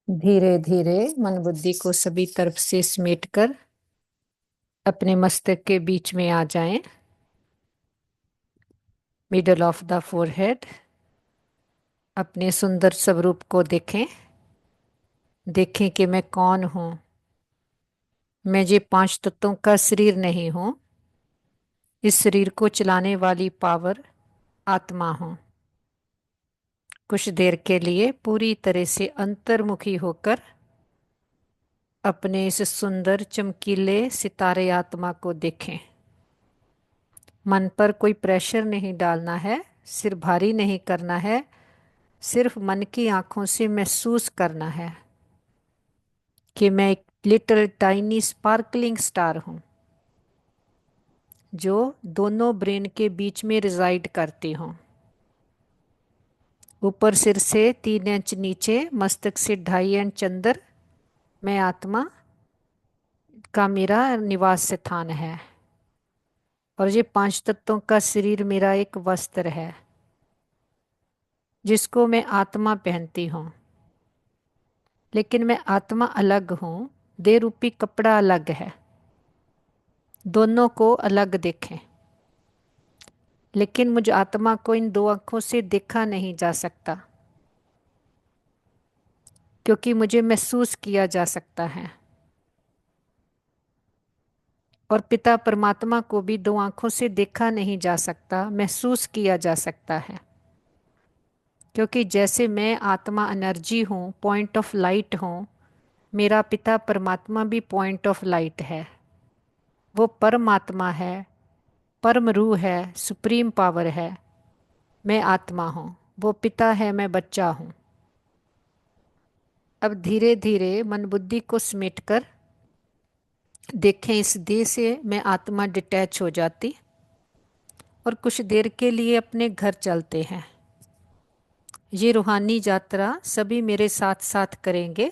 धीरे धीरे मन बुद्धि को सभी तरफ से समेटकर अपने मस्तक के बीच में आ जाएं। Middle of the forehead. अपने सुंदर स्वरूप को देखें। देखें कि मैं कौन हूं। मैं ये पांच तत्वों का शरीर नहीं हूं। इस शरीर को चलाने वाली पावर आत्मा हूं। कुछ देर के लिए पूरी तरह से अंतर्मुखी होकर अपने इस सुंदर चमकीले सितारे आत्मा को देखें। मन पर कोई प्रेशर नहीं डालना है, सिर भारी नहीं करना है, सिर्फ मन की आंखों से महसूस करना है कि मैं एक लिटिल टाइनी स्पार्कलिंग स्टार हूं जो दोनों ब्रेन के बीच में रिजाइड करती हूं। ऊपर सिर से 3 इंच नीचे, मस्तक से 2.5 इंच अंदर मैं आत्मा का मेरा निवास स्थान है। और ये पांच तत्वों का शरीर मेरा एक वस्त्र है जिसको मैं आत्मा पहनती हूँ। लेकिन मैं आत्मा अलग हूँ, देह रूपी कपड़ा अलग है। दोनों को अलग देखें। लेकिन मुझ आत्मा को इन दो आंखों से देखा नहीं जा सकता, क्योंकि मुझे महसूस किया जा सकता है। और पिता परमात्मा को भी दो आंखों से देखा नहीं जा सकता, महसूस किया जा सकता है। क्योंकि जैसे मैं आत्मा एनर्जी हूँ, पॉइंट ऑफ लाइट हूँ, मेरा पिता परमात्मा भी पॉइंट ऑफ लाइट है। वो परमात्मा है, परम रूह है, सुप्रीम पावर है। मैं आत्मा हूँ, वो पिता है, मैं बच्चा हूँ। अब धीरे धीरे मन बुद्धि को समेटकर देखें, इस देह से मैं आत्मा डिटैच हो जाती और कुछ देर के लिए अपने घर चलते हैं। ये रूहानी यात्रा सभी मेरे साथ साथ करेंगे।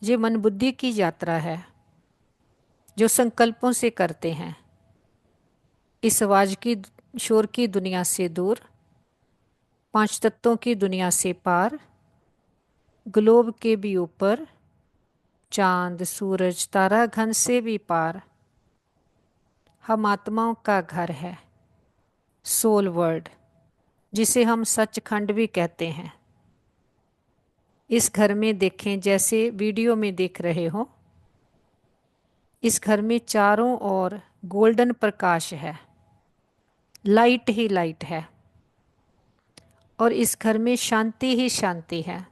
ये मन बुद्धि की यात्रा है जो संकल्पों से करते हैं। इस आवाज की शोर की दुनिया से दूर, पांच तत्वों की दुनिया से पार, ग्लोब के भी ऊपर, चांद सूरज तारा घन से भी पार, हम आत्माओं का घर है, सोल वर्ल्ड, जिसे हम सचखंड भी कहते हैं। इस घर में देखें, जैसे वीडियो में देख रहे हो, इस घर में चारों ओर गोल्डन प्रकाश है, लाइट ही लाइट है। और इस घर में शांति ही शांति है।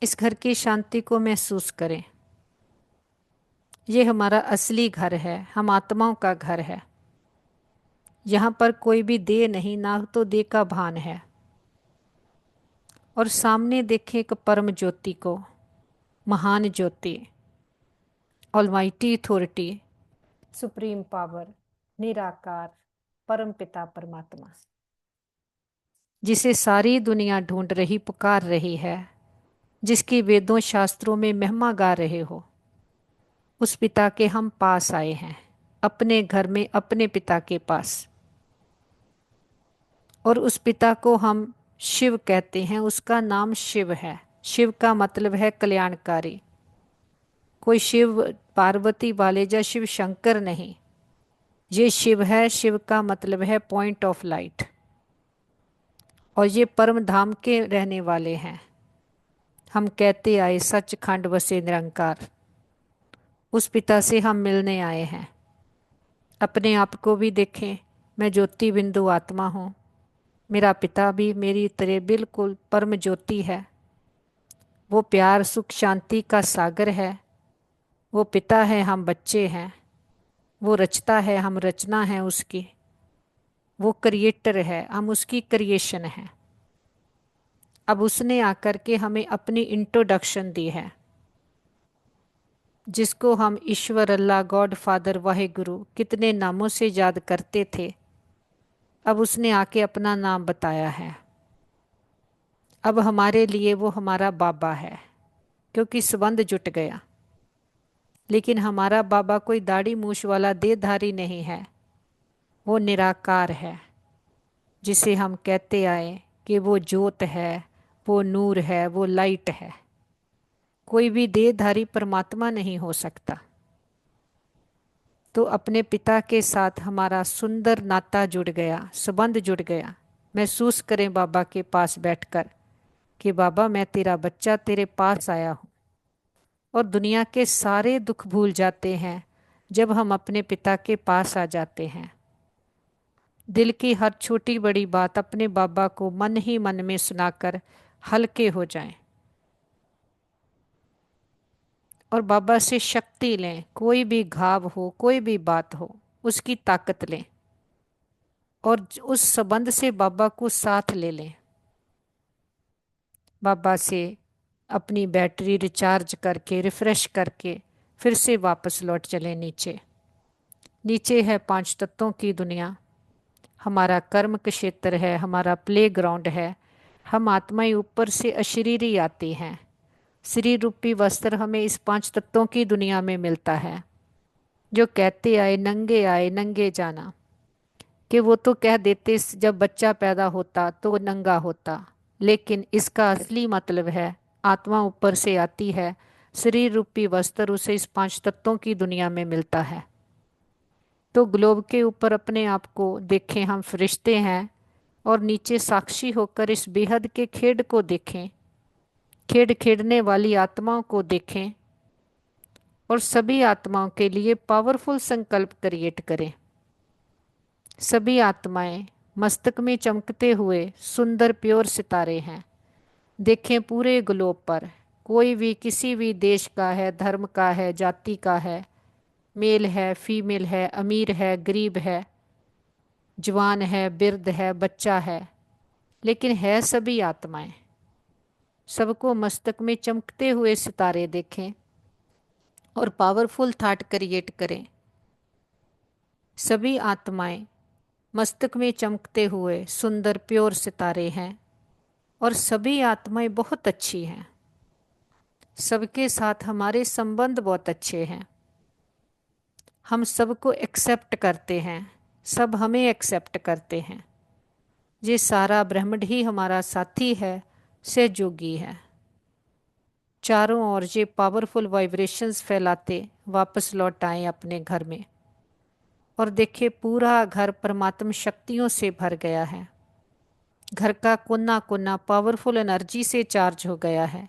इस घर की शांति को महसूस करें। ये हमारा असली घर है, हम आत्माओं का घर है। यहाँ पर कोई भी देह नहीं, ना तो देह का भान है। और सामने देखें एक परम ज्योति को, महान ज्योति, ऑलमाइटी अथॉरिटी, सुप्रीम पावर, निराकार, परम पिता परमात्मा, जिसे सारी दुनिया ढूंढ रही, पुकार रही है, जिसकी वेदों शास्त्रों में महिमा गा रहे हो। उस पिता के हम पास आए हैं, अपने घर में, अपने पिता के पास। और उस पिता को हम शिव कहते हैं, उसका नाम शिव है। शिव का मतलब है कल्याणकारी। कोई शिव पार्वती वाले या शिव शंकर नहीं, ये शिव है। शिव का मतलब है पॉइंट ऑफ लाइट। और ये परम धाम के रहने वाले हैं। हम कहते आए सचखंड वसे निरंकार। उस पिता से हम मिलने आए हैं। अपने आप को भी देखें, मैं ज्योति बिंदु आत्मा हूँ। मेरा पिता भी मेरी तरह बिल्कुल परम ज्योति है। वो प्यार सुख शांति का सागर है। वो पिता है, हम बच्चे हैं। वो रचता है, हम रचना है उसकी। वो क्रिएटर है, हम उसकी क्रिएशन है। अब उसने आकर के हमें अपनी इंट्रोडक्शन दी है, जिसको हम ईश्वर, अल्लाह, गॉड फादर, वाहेगुरु कितने नामों से याद करते थे। अब उसने आके अपना नाम बताया है। अब हमारे लिए वो हमारा बाबा है, क्योंकि संबंध जुट गया। लेकिन हमारा बाबा कोई दाढ़ी मूछ वाला देहधारी नहीं है। वो निराकार है, जिसे हम कहते आए कि वो ज्योत है, वो नूर है, वो लाइट है। कोई भी देहधारी परमात्मा नहीं हो सकता। तो अपने पिता के साथ हमारा सुंदर नाता जुड़ गया, संबंध जुड़ गया। महसूस करें बाबा के पास बैठकर कि बाबा मैं तेरा बच्चा तेरे पास आया हूँ। और दुनिया के सारे दुख भूल जाते हैं जब हम अपने पिता के पास आ जाते हैं। दिल की हर छोटी बड़ी बात अपने बाबा को मन ही मन में सुनाकर हल्के हो जाएं और बाबा से शक्ति लें। कोई भी घाव हो, कोई भी बात हो, उसकी ताकत लें और उस संबंध से बाबा को साथ ले लें। बाबा से अपनी बैटरी रिचार्ज करके रिफ्रेश करके फिर से वापस लौट चले नीचे। नीचे है पांच तत्वों की दुनिया, हमारा कर्म क्षेत्र है, हमारा प्ले ग्राउंड है। हम आत्माएं ऊपर से अशरीरी आती हैं। शरीर रूपी वस्त्र हमें इस पांच तत्वों की दुनिया में मिलता है। जो कहते आए नंगे जाना, कि वो तो कह देते जब बच्चा पैदा होता तो नंगा होता, लेकिन इसका असली मतलब है आत्मा ऊपर से आती है, शरीर रूपी वस्त्र उसे इस पांच तत्वों की दुनिया में मिलता है। तो ग्लोब के ऊपर अपने आप को देखें, हम फरिश्ते हैं, और नीचे साक्षी होकर इस बेहद के खेड को देखें, खेड खेडने वाली आत्माओं को देखें और सभी आत्माओं के लिए पावरफुल संकल्प क्रिएट करें। सभी आत्माएं मस्तक में चमकते हुए सुंदर प्योर सितारे हैं। देखें पूरे ग्लोब पर, कोई भी किसी भी देश का है, धर्म का है, जाति का है, मेल है, फीमेल है, अमीर है, गरीब है, जवान है, बिरध है, बच्चा है, लेकिन है सभी आत्माएं। सबको मस्तक में चमकते हुए सितारे देखें और पावरफुल थॉट क्रिएट करें। सभी आत्माएं मस्तक में चमकते हुए सुंदर प्योर सितारे हैं और सभी आत्माएं बहुत अच्छी हैं। सबके साथ हमारे संबंध बहुत अच्छे हैं। हम सबको एक्सेप्ट करते हैं, सब हमें एक्सेप्ट करते हैं। ये सारा ब्रह्मांड ही हमारा साथी है, सहयोगी है। चारों ओर ये पावरफुल वाइब्रेशंस फैलाते वापस लौट आए अपने घर में और देखे पूरा घर परमात्मा शक्तियों से भर गया है। घर का कोना कोना पावरफुल एनर्जी से चार्ज हो गया है।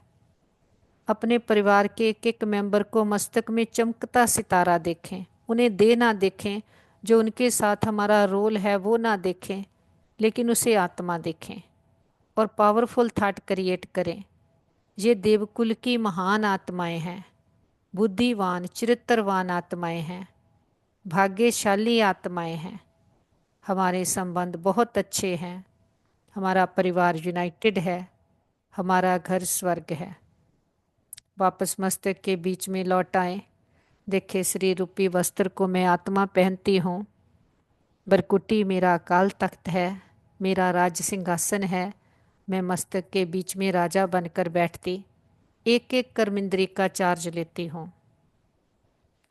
अपने परिवार के एक एक मेंबर को मस्तक में चमकता सितारा देखें, उन्हें दे ना देखें, जो उनके साथ हमारा रोल है वो ना देखें, लेकिन उसे आत्मा देखें और पावरफुल थॉट क्रिएट करें। ये देवकुल की महान आत्माएं हैं, बुद्धिवान चरित्रवान आत्माएं हैं, भाग्यशाली आत्माएं हैं। हमारे संबंध बहुत अच्छे हैं, हमारा परिवार यूनाइटेड है, हमारा घर स्वर्ग है। वापस मस्तक के बीच में लौट आए। देखे श्री रूपी वस्त्र को मैं आत्मा पहनती हूँ। बरकुटी मेरा अकाल तख्त है, मेरा राज सिंहासन है। मैं मस्तक के बीच में राजा बनकर बैठती, एक एक कर्मेंद्री का चार्ज लेती हूँ।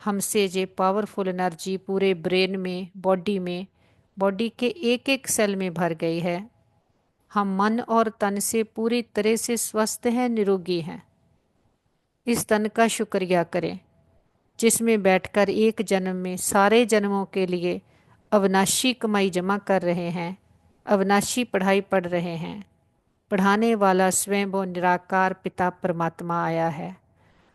हमसे ये पावरफुल एनर्जी पूरे ब्रेन में, बॉडी के एक एक सेल में भर गई है। हम मन और तन से पूरी तरह से स्वस्थ हैं, निरोगी हैं। इस तन का शुक्रिया करें जिसमें बैठकर एक जन्म में सारे जन्मों के लिए अविनाशी कमाई जमा कर रहे हैं, अविनाशी पढ़ाई पढ़ रहे हैं। पढ़ाने वाला स्वयं वो निराकार पिता परमात्मा आया है,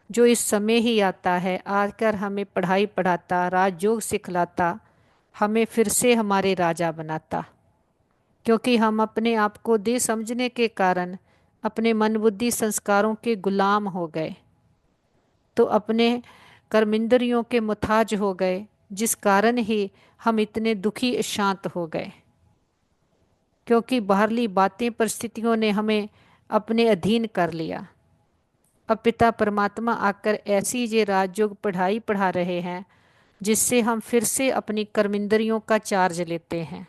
जो इस समय ही आता है, आकर हमें पढ़ाई पढ़ाता, राजयोग सिखलाता, हमें फिर से हमारे राजा बनाता। क्योंकि हम अपने आप को दे समझने के कारण अपने मन बुद्धि संस्कारों के गुलाम हो गए, तो अपने कर्मेंद्रियों के मुताज हो गए, जिस कारण ही हम इतने दुखी शांत हो गए। क्योंकि बाहरली बातें परिस्थितियों ने हमें अपने अधीन कर लिया। अब पिता परमात्मा आकर ऐसी ये राजयोग पढ़ाई पढ़ा रहे हैं, जिससे हम फिर से अपनी कर्मेंद्रियों का चार्ज लेते हैं।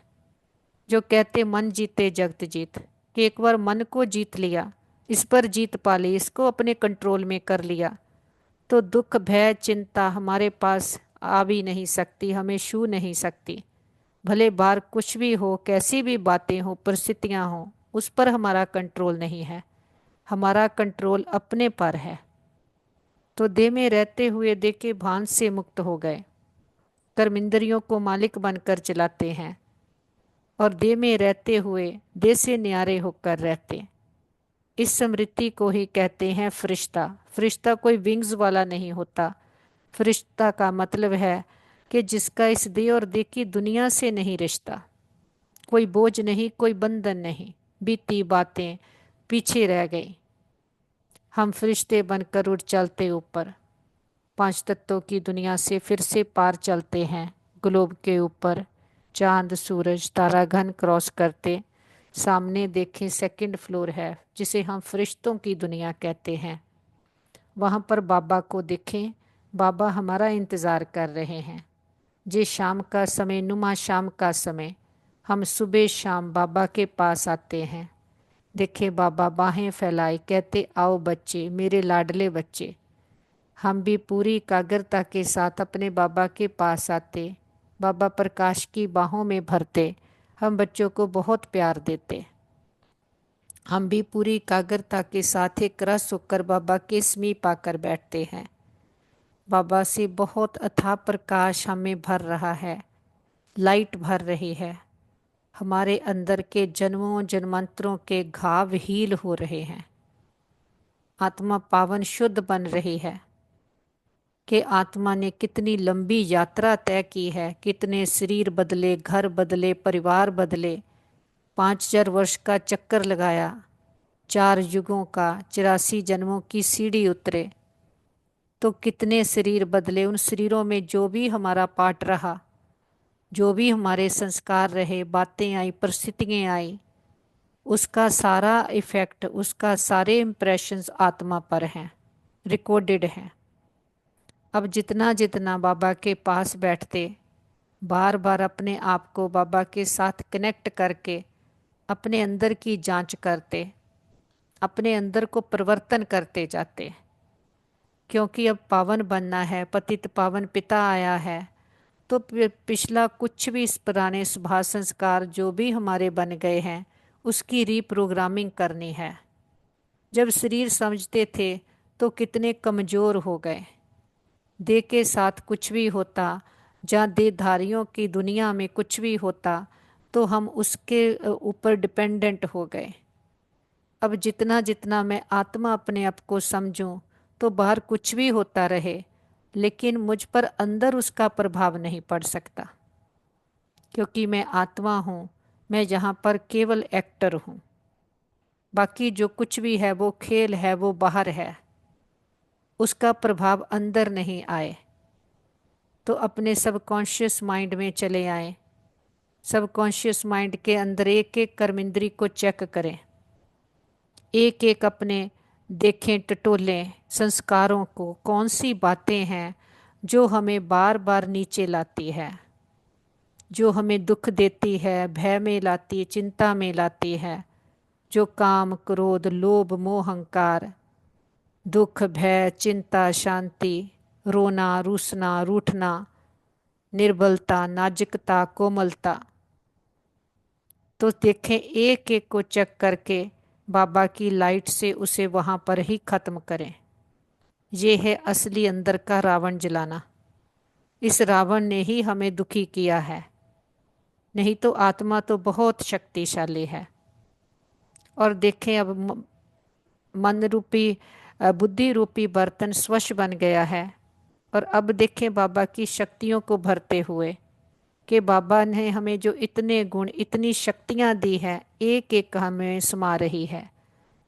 जो कहते मन जीते जगत जीत, कि एक बार मन को जीत लिया, इस पर जीत पा ली, इसको अपने कंट्रोल में कर लिया, तो दुख भय चिंता हमारे पास आ भी नहीं सकती, हमें छू नहीं सकती। भले बाहर कुछ भी हो, कैसी भी बातें हो, परिस्थितियां हो, उस पर हमारा कंट्रोल नहीं है। हमारा कंट्रोल अपने पर है। तो देह में रहते हुए देह के भान से मुक्त हो गए, कर्मेंद्रियों को मालिक बनकर चलाते हैं और देह में रहते हुए देह से न्यारे होकर रहते। इस स्मृति को ही कहते हैं फरिश्ता। फरिश्ता कोई विंग्स वाला नहीं होता। फरिश्ता का मतलब है कि जिसका इस देह और देह की दुनिया से नहीं रिश्ता, कोई बोझ नहीं, कोई बंधन नहीं, बीती बातें पीछे रह गई। हम फरिश्ते बनकर उड़ चलते ऊपर, पांच तत्वों की दुनिया से फिर से पार चलते हैं, ग्लोब के ऊपर चांद सूरज तारा घन क्रॉस करते। सामने देखें सेकंड फ्लोर है जिसे हम फरिश्तों की दुनिया कहते हैं। वहाँ पर बाबा को देखें, बाबा हमारा इंतज़ार कर रहे हैं। जे शाम का समय, नुमा शाम का समय, हम सुबह शाम बाबा के पास आते हैं। देखे बाबा बाहें फैलाए कहते आओ बच्चे, मेरे लाडले बच्चे। हम भी पूरी एकाग्रता के साथ अपने बाबा के पास आते, बाबा प्रकाश की बाहों में भरते। हम बच्चों को बहुत प्यार देते। हम भी पूरी एकाग्रता के साथ एक रस होकर बाबा के समीप आकर बैठते हैं। बाबा से बहुत अथाह प्रकाश हमें भर रहा है, लाइट भर रही है। हमारे अंदर के जन्मों जन्मांतरों के घाव हील हो रहे हैं। आत्मा पावन शुद्ध बन रही है कि आत्मा ने कितनी लंबी यात्रा तय की है, कितने शरीर बदले, घर बदले, परिवार बदले, 5,000 वर्ष का चक्कर लगाया, 4 युगों का 84 जन्मों की सीढ़ी उतरे, तो कितने शरीर बदले। उन शरीरों में जो भी हमारा पार्ट रहा, जो भी हमारे संस्कार रहे, बातें आई, परिस्थितियाँ आई, उसका सारा इफेक्ट, उसका सारे इम्प्रेशंस आत्मा पर हैं, रिकॉर्डेड हैं। अब जितना जितना बाबा के पास बैठते, बार बार अपने आप को बाबा के साथ कनेक्ट करके अपने अंदर की जांच करते, अपने अंदर को परिवर्तन करते जाते। क्योंकि अब पावन बनना है, पतित पावन पिता आया है, तो पिछला कुछ भी इस पुराने स्वभाव संस्कार जो भी हमारे बन गए हैं उसकी रीप्रोग्रामिंग करनी है। जब शरीर समझते थे तो कितने कमज़ोर हो गए। देह के साथ कुछ भी होता, जहाँ देहधारियों की दुनिया में कुछ भी होता तो हम उसके ऊपर डिपेंडेंट हो गए। अब जितना जितना मैं आत्मा अपने आप को समझूं तो बाहर कुछ भी होता रहे लेकिन मुझ पर अंदर उसका प्रभाव नहीं पड़ सकता, क्योंकि मैं आत्मा हूँ। मैं यहाँ पर केवल एक्टर हूँ। बाकी जो कुछ भी है वो खेल है, वो बाहर है, उसका प्रभाव अंदर नहीं आए। तो अपने सबकॉन्शियस माइंड में चले आए। सबकॉन्शियस माइंड के अंदर एक एक कर्मेंद्री को चेक करें, एक एक अपने देखें, टटोलें संस्कारों को, कौन सी बातें हैं जो हमें बार बार नीचे लाती है, जो हमें दुख देती है, भय में लाती है, चिंता में लाती है, जो काम क्रोध लोभ मोह अहंकार, दुख भय चिंता शांति, रोना रूसना रूठना, निर्बलता नाजुकता कोमलता। तो देखें, एक एक को चेक करके बाबा की लाइट से उसे वहाँ पर ही ख़त्म करें। ये है असली अंदर का रावण जलाना। इस रावण ने ही हमें दुखी किया है, नहीं तो आत्मा तो बहुत शक्तिशाली है। और देखें अब मन रूपी बुद्धि रूपी बर्तन स्वच्छ बन गया है। और अब देखें बाबा की शक्तियों को भरते हुए कि बाबा ने हमें जो इतने गुण इतनी शक्तियाँ दी हैं, एक एक हमें समा रही है।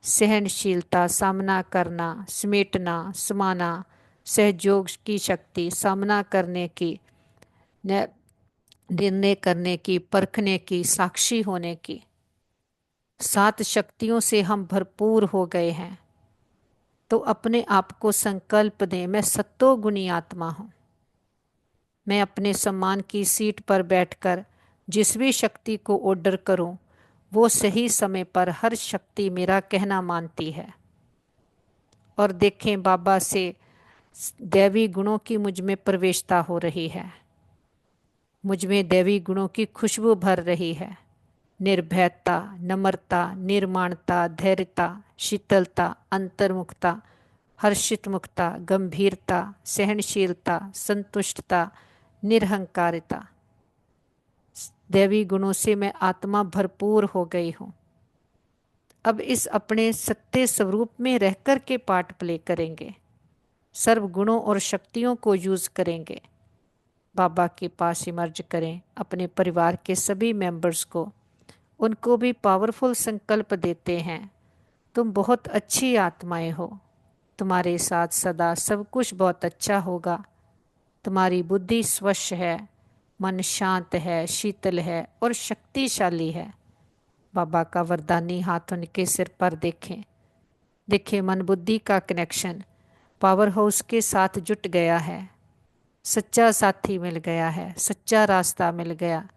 सहनशीलता, सामना करना, समेटना, समाना, सहयोग की शक्ति, सामना करने की, निर्णय करने की, परखने की, साक्षी होने की, 7 शक्तियों से हम भरपूर हो गए हैं। तो अपने आप को संकल्प दें, मैं सत्तोगुणी आत्मा हूँ। मैं अपने सम्मान की सीट पर बैठकर जिस भी शक्ति को ऑर्डर करूं, वो सही समय पर हर शक्ति मेरा कहना मानती है। और देखें बाबा से दैवी गुणों की मुझ में प्रवेशता हो रही है, मुझ में दैवी गुणों की खुशबू भर रही है। निर्भयता, नम्रता, निर्माणता, धैर्यता, शीतलता, अंतर्मुखता, हर्षित मुक्ता, गंभीरता, सहनशीलता, संतुष्टता, निरहंकारिता। दैवी गुणों से मैं आत्मा भरपूर हो गई हूँ। अब इस अपने सत्य स्वरूप में रहकर के पार्ट प्ले करेंगे, सर्व गुणों और शक्तियों को यूज करेंगे। बाबा के पास इमर्ज करें अपने परिवार के सभी मेंबर्स को, उनको भी पावरफुल संकल्प देते हैं, तुम बहुत अच्छी आत्माएं हो, तुम्हारे साथ सदा सब कुछ बहुत अच्छा होगा। तुम्हारी बुद्धि स्वच्छ है, मन शांत है, शीतल है और शक्तिशाली है। बाबा का वरदानी हाथ उनके सिर पर देखें। देखें मन बुद्धि का कनेक्शन पावर हाउस के साथ जुट गया है। सच्चा साथी मिल गया है, सच्चा रास्ता मिल गया।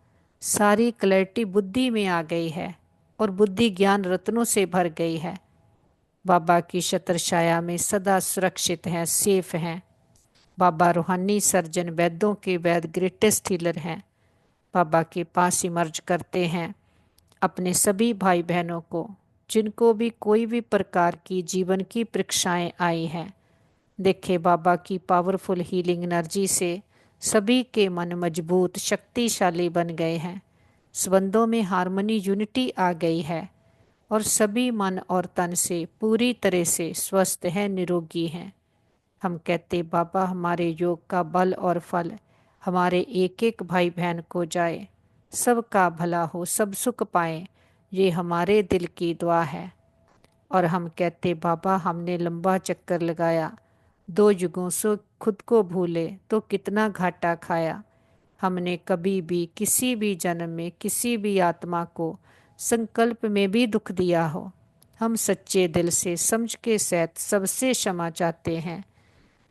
सारी क्लैरिटी बुद्धि में आ गई है और बुद्धि ज्ञान रत्नों से भर गई है। बाबा की छत्र छाया में सदा सुरक्षित हैं, सेफ हैं। बाबा रूहानी सर्जन, वैद्यों के वैद्य, ग्रेटेस्ट हीलर हैं। बाबा के पास इमर्ज करते हैं अपने सभी भाई बहनों को, जिनको भी कोई भी प्रकार की जीवन की परीक्षाएं आई हैं। देखे बाबा की पावरफुल हीलिंग एनर्जी से सभी के मन मजबूत शक्तिशाली बन गए हैं। संबंधों में हार्मनी, यूनिटी आ गई है और सभी मन और तन से पूरी तरह से स्वस्थ हैं, निरोगी हैं। हम कहते बाबा हमारे योग का बल और फल हमारे एक एक भाई बहन को जाए, सबका भला हो, सब सुख पाएं, ये हमारे दिल की दुआ है। और हम कहते बाबा हमने लंबा चक्कर लगाया, 2 युगों से खुद को भूले तो कितना घाटा खाया। हमने कभी भी किसी भी जन्म में किसी भी आत्मा को संकल्प में भी दुख दिया हो, हम सच्चे दिल से समझ के सहित सबसे क्षमा चाहते हैं।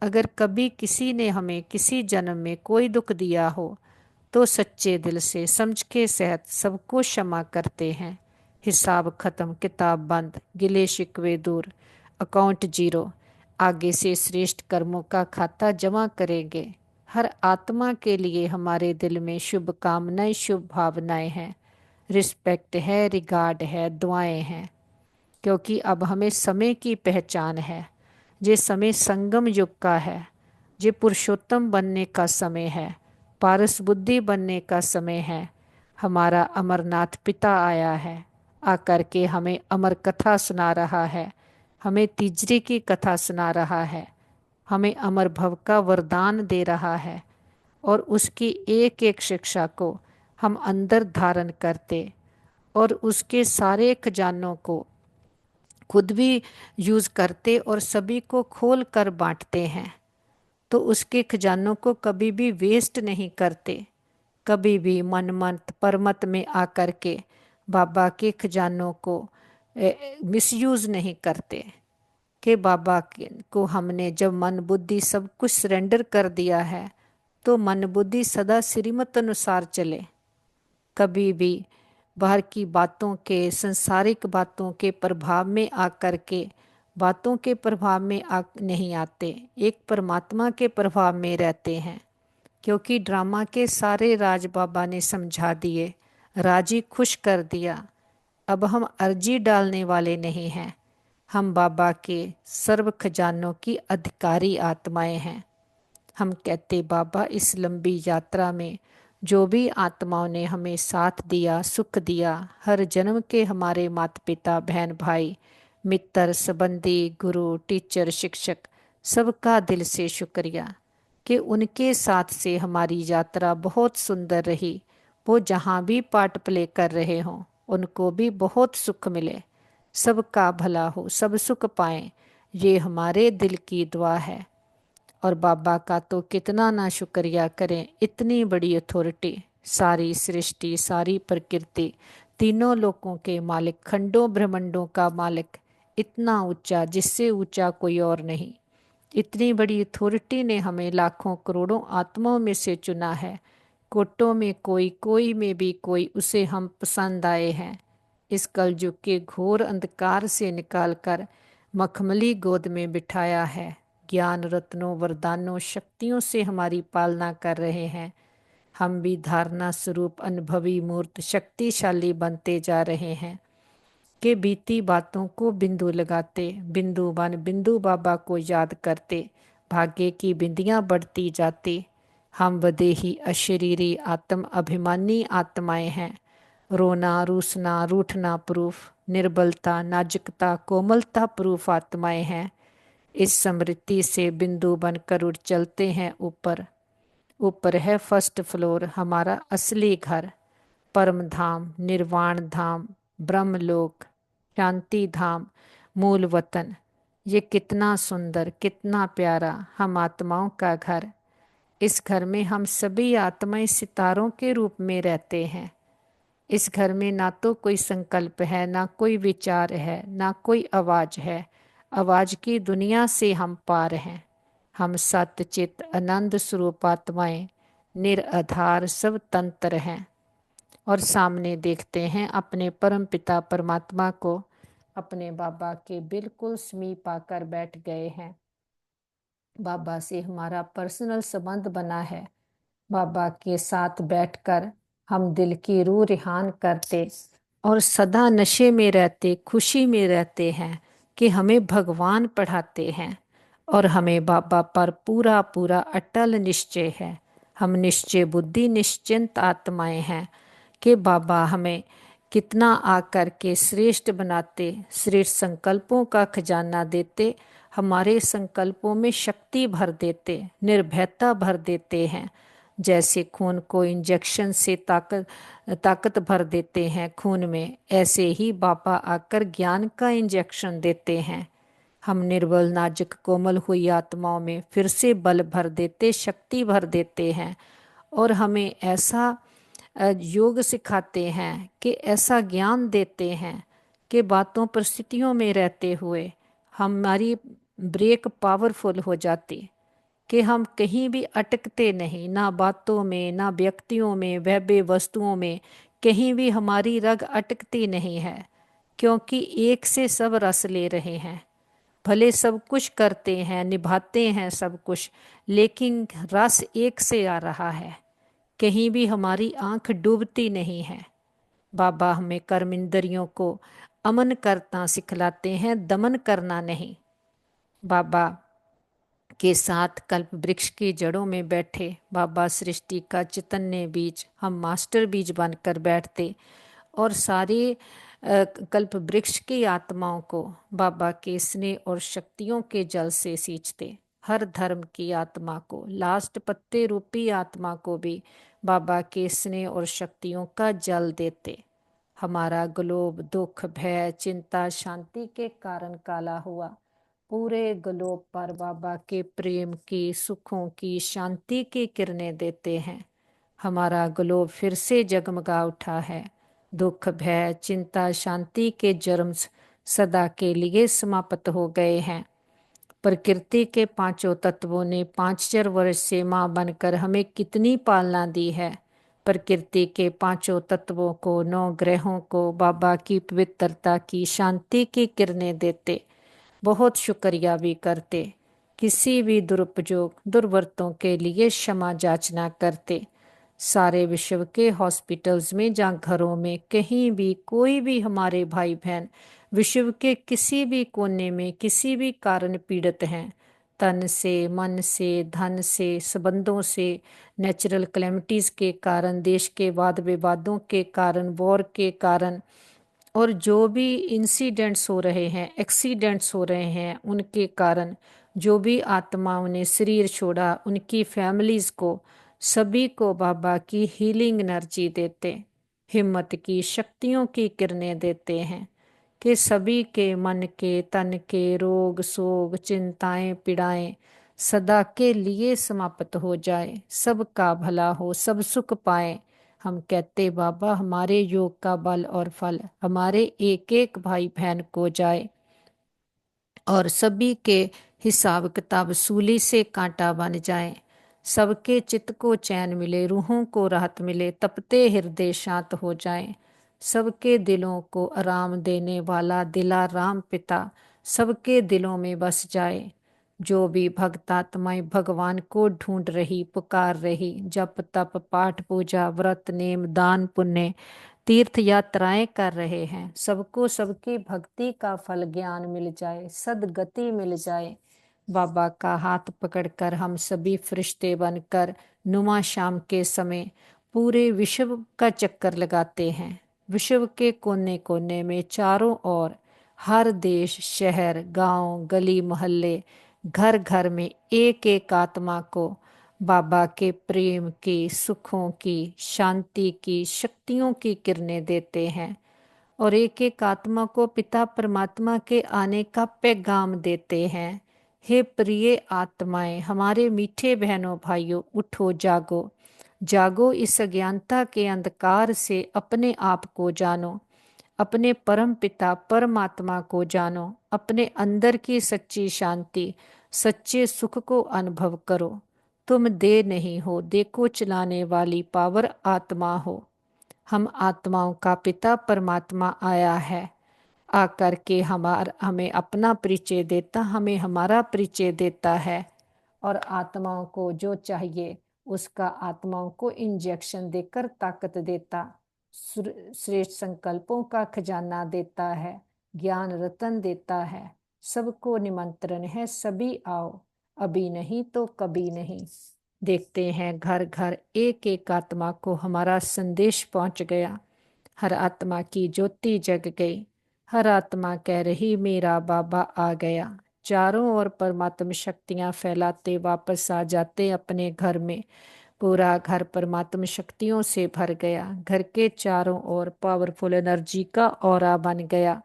अगर कभी किसी ने हमें किसी जन्म में कोई दुख दिया हो तो सच्चे दिल से समझ के सहित सबको क्षमा करते हैं। हिसाब खत्म, किताब बंद, गिले शिकवे दूर, अकाउंट जीरो। आगे से श्रेष्ठ कर्मों का खाता जमा करेंगे। हर आत्मा के लिए हमारे दिल में शुभकामनाएं, शुभ भावनाएं हैं, रिस्पेक्ट है, रिगार्ड है, दुआएं हैं। क्योंकि अब हमें समय की पहचान है। ये समय संगम युग का है, ये पुरुषोत्तम बनने का समय है, पारस बुद्धि बनने का समय है। हमारा अमरनाथ पिता आया है, आकर के हमें अमर कथा सुना रहा है, हमें तीजरी की कथा सुना रहा है, हमें अमर भव का वरदान दे रहा है। और उसकी एक एक शिक्षा को हम अंदर धारण करते और उसके सारे खजानों को खुद भी यूज़ करते और सभी को खोल कर बांटते हैं। तो उसके खजानों को कभी भी वेस्ट नहीं करते, कभी भी मनमत परमत में आकर के बाबा के खजानों को मिसयूज़ नहीं करते। कि बाबा को हमने जब मन बुद्धि सब कुछ सरेंडर कर दिया है तो मन बुद्धि सदा श्रीमत अनुसार चले। कभी भी बाहर की बातों के, संसारिक बातों के प्रभाव में आकर के बातों के प्रभाव में नहीं आते, एक परमात्मा के प्रभाव में रहते हैं। क्योंकि ड्रामा के सारे राज बाबा ने समझा दिए, राजी खुश कर दिया। अब हम अर्जी डालने वाले नहीं हैं, हम बाबा के सर्व खजानों की अधिकारी आत्माएं हैं। हम कहते बाबा इस लंबी यात्रा में जो भी आत्माओं ने हमें साथ दिया, सुख दिया, हर जन्म के हमारे माता पिता, बहन भाई, मित्र, संबंधी, गुरु, टीचर, शिक्षक, सबका दिल से शुक्रिया कि उनके साथ से हमारी यात्रा बहुत सुंदर रही। वो जहाँ भी पार्ट प्ले कर रहे हों उनको भी बहुत सुख मिले, सबका भला हो, सब सुख पाएं, ये हमारे दिल की दुआ है। और बाबा का तो कितना ना शुक्रिया करें, इतनी बड़ी अथॉरिटी, सारी सृष्टि, सारी प्रकृति, तीनों लोकों के मालिक, खंडों ब्रह्मांडों का मालिक, इतना ऊंचा जिससे ऊंचा कोई और नहीं। इतनी बड़ी अथॉरिटी ने हमें लाखों करोड़ों आत्माओं में से चुना है। कोटों में कोई, कोई में भी कोई, उसे हम पसंद आए हैं। इस कलयुग के घोर अंधकार से निकालकर मखमली गोद में बिठाया है। ज्ञान रत्नों, वरदानों, शक्तियों से हमारी पालना कर रहे हैं। हम भी धारणा स्वरूप अनुभवी मूर्त शक्तिशाली बनते जा रहे हैं। के बीती बातों को बिंदु लगाते, बिंदु बन बिंदु बाबा को याद करते, भाग्य की बिंदियां बढ़ती जाती। हम वदेही अशरीरी आत्म अभिमानी आत्माएं हैं। रोना रूसना रूठना प्रूफ, निर्बलता नाजुकता कोमलता प्रूफ आत्माएं हैं। इस स्मृति से बिंदु बनकर उड़ चलते हैं ऊपर। ऊपर है फर्स्ट फ्लोर हमारा असली घर, परम धाम निर्वाण धाम ब्रह्मलोक शांति धाम मूल वतन। ये कितना सुंदर कितना प्यारा हम आत्माओं का घर। इस घर में हम सभी आत्माएं सितारों के रूप में रहते हैं। इस घर में ना तो कोई संकल्प है, ना कोई विचार है, ना कोई आवाज है। आवाज की दुनिया से हम पार हैं। हम सतचित आनंद स्वरूप आत्माएं निराधार सब तंत्र हैं। और सामने देखते हैं अपने परम पिता परमात्मा को, अपने बाबा के बिल्कुल समीप आकर बैठ गए हैं। बाबा से हमारा पर्सनल संबंध बना है। बाबा के साथ बैठकर हम दिल की रूह रिहान करते और सदा नशे में रहते, खुशी में रहते हैं कि हमें भगवान पढ़ाते हैं और हमें बाबा पर पूरा पूरा अटल निश्चय है। हम निश्चय बुद्धि निश्चिंत आत्माएं हैं कि बाबा हमें कितना आकर के श्रेष्ठ बनाते, श्रेष्ठ संकल्पों का खजाना देते, हमारे संकल्पों में शक्ति भर देते, निर्भयता भर देते हैं। जैसे खून को इंजेक्शन से ताकत भर देते हैं खून में, ऐसे ही बाबा आकर ज्ञान का इंजेक्शन देते हैं। हम निर्बल नाजुक कोमल हुई आत्माओं में फिर से बल भर देते, शक्ति भर देते हैं और हमें ऐसा योग सिखाते हैं कि ऐसा ज्ञान देते हैं कि बातों परिस्थितियों में रहते हुए हमारी ब्रेक पावरफुल हो जाती, कि हम कहीं भी अटकते नहीं, ना बातों में ना व्यक्तियों में वैभव वस्तुओं में, कहीं भी हमारी रग अटकती नहीं है, क्योंकि एक से सब रस ले रहे हैं। भले सब कुछ करते हैं निभाते हैं सब कुछ, लेकिन रस एक से आ रहा है, कहीं भी हमारी आंख डूबती नहीं है। बाबा हमें कर्म इंद्रियों को अमन करना सिखलाते हैं, दमन करना नहीं। बाबा के साथ कल्प वृक्ष की जड़ों में बैठे बाबा सृष्टि का चैतन्य बीज, हम मास्टर बीज बनकर बैठते और सारे कल्प वृक्ष की आत्माओं को बाबा के स्नेह और शक्तियों के जल से सींचते। हर धर्म की आत्मा को, लास्ट पत्ते रूपी आत्मा को भी बाबा के स्नेह और शक्तियों का जल देते। हमारा ग्लोब दुख भय चिंता शांति के कारण काला हुआ, पूरे ग्लोब पर बाबा के प्रेम की सुखों की शांति की किरणें देते हैं। हमारा ग्लोब फिर से जगमगा उठा है। दुख भय चिंता शांति के जर्म सदा के लिए समाप्त हो गए हैं। प्रकृति के पांचों तत्वों ने 5000 वर्ष से माँ बनकर हमें कितनी पालना दी है। प्रकृति के पांचों तत्वों को, 9 ग्रहों को बाबा की पवित्रता की शांति की किरणें देते, बहुत शुक्रिया भी करते, किसी भी दुरुपयोग दुर्वर्तों के लिए क्षमा याचना करते। सारे विश्व के हॉस्पिटल्स में या घरों में कहीं भी कोई भी हमारे भाई बहन विश्व के किसी भी कोने में किसी भी कारण पीड़ित हैं, तन से मन से धन से संबंधों से, नेचुरल कैलेमिटीज के कारण, देश के वाद विवादों के कारण, वॉर के कारण, और जो भी इंसिडेंट्स हो रहे हैं एक्सीडेंट्स हो रहे हैं उनके कारण, जो भी आत्माओं ने शरीर छोड़ा उनकी फैमिलीज को, सभी को बाबा की हीलिंग एनर्जी देते, हिम्मत की शक्तियों की किरणें देते हैं कि सभी के मन के तन के रोग शोक चिंताएं पीड़ाएं सदा के लिए समाप्त हो जाए, सबका भला हो, सब सुख पाए। हम कहते बाबा हमारे योग का बल और फल हमारे एक एक भाई बहन को जाए और सभी के हिसाब किताब सूली से कांटा बन जाए, सबके चित्त को चैन मिले, रूहों को राहत मिले, तपते हृदय शांत हो जाए, सबके दिलों को आराम देने वाला दिला राम पिता सबके दिलों में बस जाए। जो भी भक्तात्माएं भगवान को ढूंढ रही पुकार रही, जप तप पाठ पूजा व्रत नेम दान पुण्य तीर्थ यात्राएं कर रहे हैं। सबको सबकी भक्ति का फल ज्ञान मिल जाए, सदगति मिल जाए। बाबा का हाथ पकड़कर हम सभी फरिश्ते बनकर नुमा शाम के समय पूरे विश्व का चक्कर लगाते हैं। विश्व के कोने कोने में चारों ओर, हर देश, शहर, गांव, गली मोहल्ले, घर घर में एक एक आत्मा को बाबा के प्रेम की, सुखों की, शांति की, शक्तियों की किरणें देते हैं और एक एक आत्मा को पिता परमात्मा के आने का पैगाम देते हैं। हे प्रिय आत्माएं, हमारे मीठे बहनों भाइयों, उठो, जागो। जागो, इस अज्ञानता के अंधकार से अपने आप को जानो, अपने परम पिता परमात्मा को जानो, अपने अंदर की सच्ची शांति, सच्चे सुख को अनुभव करो। तुम दे नहीं हो, देखो चलाने वाली पावर आत्मा हो। हम आत्माओं का पिता परमात्मा आया है, आकर के हमें अपना परिचय देता, हमें हमारा परिचय देता है और आत्माओं को जो चाहिए उसका आत्माओं को इंजेक्शन देकर ताकत देता, श्रेष्ठ संकल्पों का खजाना देता है, ज्ञान रतन देता है। सबको निमंत्रण है, सभी आओ, अभी नहीं तो कभी नहीं। देखते हैं घर घर एक एक आत्मा को हमारा संदेश पहुंच गया। हर आत्मा की ज्योति जग गई। हर आत्मा कह रही मेरा बाबा आ गया। चारों ओर परमात्मा शक्तियां फैलाते वापस आ जाते अपने घर में। पूरा घर परमात्मा शक्तियों से भर गया। घर के चारों ओर पावरफुल एनर्जी का ऑरा बन गया।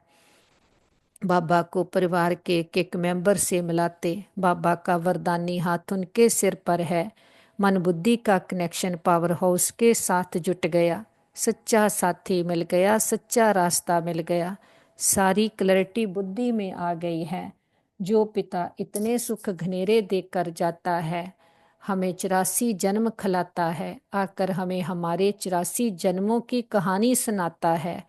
बाबा को परिवार के एक एक मेंबर से मिलाते। बाबा का वरदानी हाथ उनके सिर पर है। मन बुद्धि का कनेक्शन पावर हाउस के साथ जुट गया। सच्चा साथी मिल गया, सच्चा रास्ता मिल गया। सारी क्लैरिटी बुद्धि में आ गई है। जो पिता इतने सुख घनेरे देकर जाता है, हमें 84 जन्म खिलाता है, आकर हमें हमारे 84 जन्मों की कहानी सुनाता है,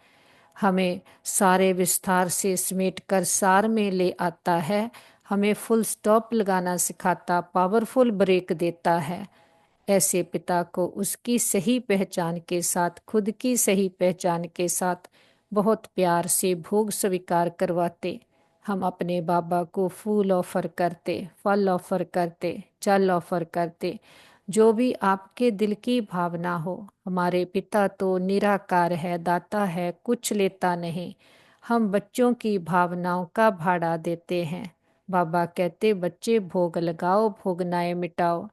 हमें सारे विस्तार से समेट कर सार में ले आता है, हमें फुल स्टॉप लगाना सिखाता, पावरफुल ब्रेक देता है। ऐसे पिता को उसकी सही पहचान के साथ, खुद की सही पहचान के साथ बहुत प्यार से भोग स्वीकार करवाते। हम अपने बाबा को फूल ऑफर करते, फल ऑफर करते, जल ऑफर करते, जो भी आपके दिल की भावना हो। हमारे पिता तो निराकार है, दाता है, कुछ लेता नहीं। हम बच्चों की भावनाओं का भाड़ा देते हैं। बाबा कहते बच्चे भोग लगाओ, भोगनाएं मिटाओ।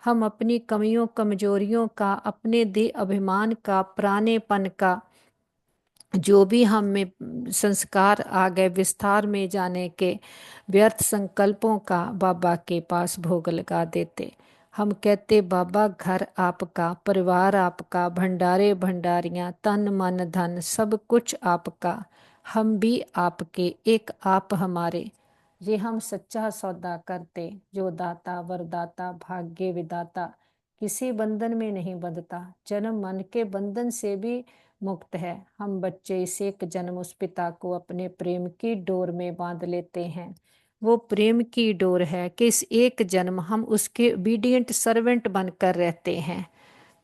हम अपनी कमियों कमजोरियों का, अपने देह अभिमान का, पुरानेपन का, जो भी हम में संस्कार आ गए विस्तार में जाने के, व्यर्थ संकल्पों का बाबा के पास भोग लगा देते। हम कहते बाबा घर आपका, परिवार आपका, भंडारे भंडारियां, तन मन धन सब कुछ आपका, हम भी आपके, एक आप हमारे। ये हम सच्चा सौदा करते। जो दाता वरदाता भाग्य विदाता किसी बंधन में नहीं बंधता, जन्म मन के बंधन से भी मुक्त है। हम बच्चे इस एक जन्म उस पिता को अपने प्रेम की डोर में बांध लेते हैं। वो प्रेम की डोर है कि इस एक जन्म हम उसके ओबीडिएंट सर्वेंट बनकर रहते हैं,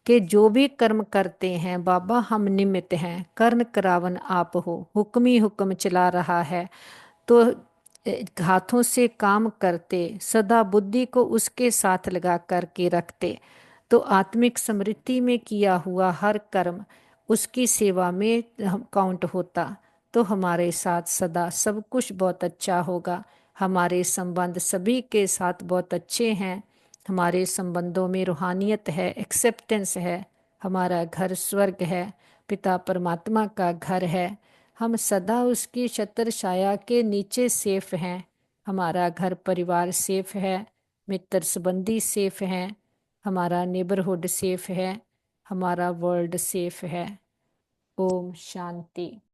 कि जो भी कर्म करते हैं बाबा हम निमित्त हैं, कर्ण करावन आप हो, हुक्म ही हुक्म चला रहा है। तो हाथों से काम करते, सदा बुद्धि को उसके साथ लगा करके रखते, तो आत्मिक समृद्धि में किया हुआ हर कर्म उसकी सेवा में काउंट होता। तो हमारे साथ सदा सब कुछ बहुत अच्छा होगा। हमारे संबंध सभी के साथ बहुत अच्छे हैं। हमारे संबंधों में रूहानियत है, एक्सेप्टेंस है। हमारा घर स्वर्ग है, पिता परमात्मा का घर है। हम सदा उसकी छत्र छाया के नीचे सेफ हैं। हमारा घर परिवार सेफ है, मित्र संबंधी सेफ हैं, हमारा नेबरहुड सेफ है, हमारा वर्ल्ड सेफ है। ओम शांति।